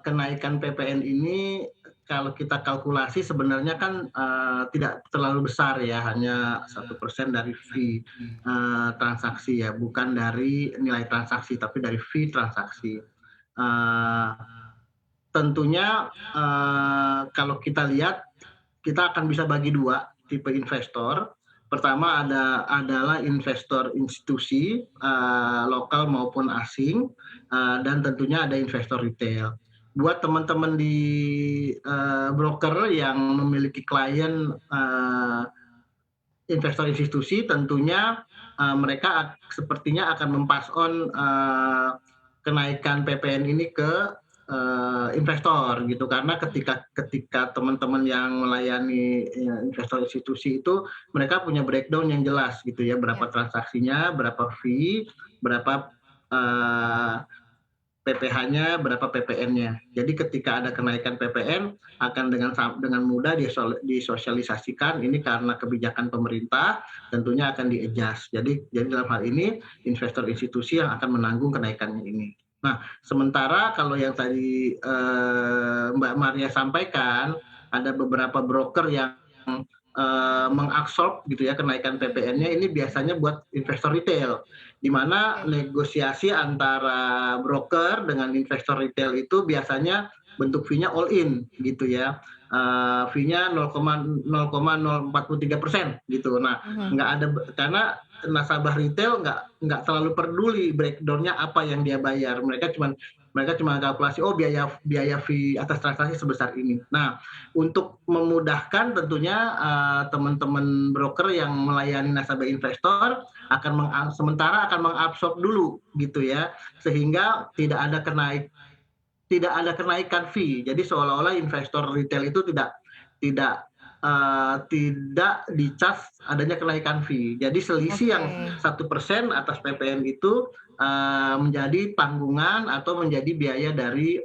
kenaikan PPN ini kalau kita kalkulasi sebenarnya kan, tidak terlalu besar ya, hanya 1% dari fee, transaksi ya, bukan dari nilai transaksi, tapi dari fee transaksi. Eee, tentunya, kalau kita lihat, kita akan bisa bagi 2 tipe investor. Pertama adalah investor institusi, lokal maupun asing, dan tentunya ada investor retail. Buat teman-teman di, broker yang memiliki klien, investor institusi tentunya, mereka sepertinya akan mem-pass on, kenaikan PPN ini ke, investor gitu. Karena ketika teman-teman yang melayani, investor institusi itu mereka punya breakdown yang jelas gitu ya, berapa Ya. transaksinya, berapa fee, berapa, PPh-nya, berapa PPN-nya. Jadi ketika ada kenaikan PPN akan dengan mudah disosialisasikan ini karena kebijakan pemerintah, tentunya akan di-adjust. Jadi dalam hal ini investor institusi yang akan menanggung kenaikannya ini. Nah, sementara kalau yang tadi, Mbak Maria sampaikan, ada beberapa broker yang, mengabsorb gitu ya kenaikan PPN-nya ini biasanya buat investor retail, di mana Oke. negosiasi antara broker dengan investor retail itu biasanya bentuk fee-nya all in gitu ya, fee-nya 0,043% gitu. Nah, Mhm. nggak ada karena nasabah retail nggak terlalu peduli breakdown-nya apa yang dia bayar. Mereka cuma kalkulasi, oh biaya fee atas transaksi sebesar ini. Nah, untuk memudahkan tentunya, teman-teman broker yang melayani nasabah investor sementara akan mengabsorb dulu gitu ya, sehingga tidak ada kenaikan fee. Jadi seolah-olah investor retail itu tidak tidak di-charge adanya kenaikan fee. Jadi selisih yang Oke. 1% atas PPN itu, menjadi tanggungan atau menjadi biaya dari,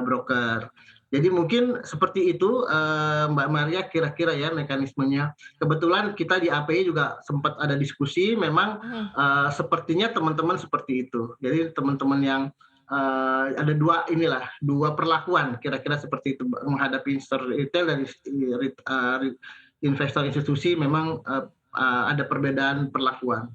broker. Jadi mungkin seperti itu, Mbak Maria kira-kira ya mekanismenya. Kebetulan kita di API juga sempat ada diskusi memang, Mhm. sepertinya teman-teman seperti itu. Jadi teman-teman yang, ada dua perlakuan kira-kira seperti itu menghadapi investor retail dan investor institusi memang, ada perbedaan perlakuan.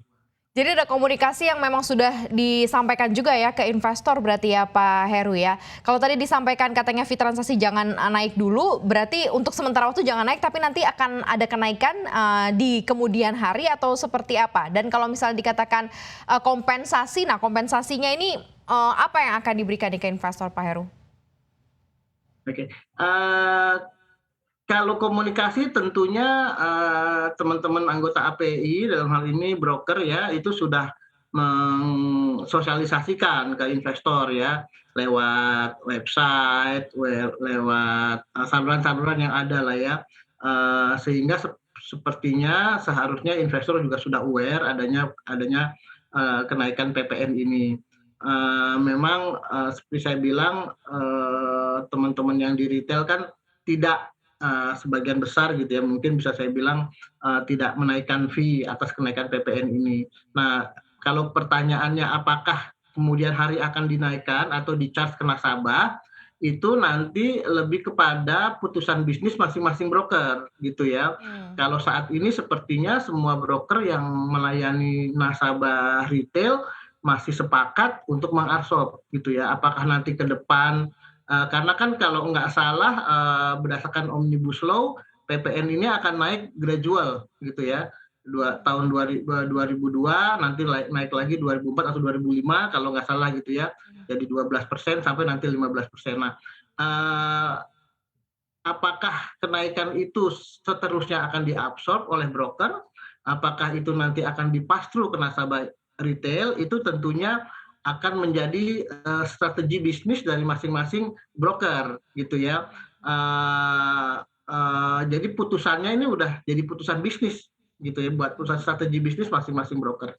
Jadi ada komunikasi yang memang sudah disampaikan juga ya ke investor berarti ya Pak Heru ya. Kalau tadi disampaikan katanya fee transaksi jangan naik dulu, berarti untuk sementara waktu jangan naik tapi nanti akan ada kenaikan di kemudian hari atau seperti apa? Dan kalau misalnya dikatakan kompensasi, nah kompensasinya ini apa yang akan diberikan ke investor Pak Heru? Oke, kalau komunikasi tentunya, teman-teman anggota API dalam hal ini broker ya, itu sudah mensosialisasikan ke investor ya, lewat website, lewat, saluran-saluran yang ada lah ya, sehingga sepertinya seharusnya investor juga sudah aware adanya, kenaikan PPN ini. Memang, seperti saya bilang, teman-teman yang di retail kan tidak, sebagian besar gitu ya, mungkin bisa saya bilang, tidak menaikkan fee atas kenaikan PPN ini. Nah, kalau pertanyaannya apakah kemudian hari akan dinaikkan atau di-charge ke nasabah, itu nanti lebih kepada putusan bisnis masing-masing broker gitu ya. Hmm. Kalau saat ini sepertinya semua broker yang melayani nasabah retail masih sepakat untuk mengabsorb gitu ya. Apakah nanti ke depan, karena kan kalau nggak salah, berdasarkan Omnibus Law, PPN ini akan naik gradual gitu ya. Tahun 2002 nanti naik lagi 2004 atau 2005 kalau nggak salah gitu ya. Jadi 12% sampai nanti 15%. Nah, eee, apakah kenaikan itu seterusnya akan diabsorb oleh broker? Apakah itu nanti akan di-pass through ke nasabah retail? Itu tentunya akan menjadi, strategi bisnis dari masing-masing broker gitu ya. Eee jadi putusannya ini udah jadi putusan bisnis gitu ya, buat putusan strategi bisnis masing-masing broker.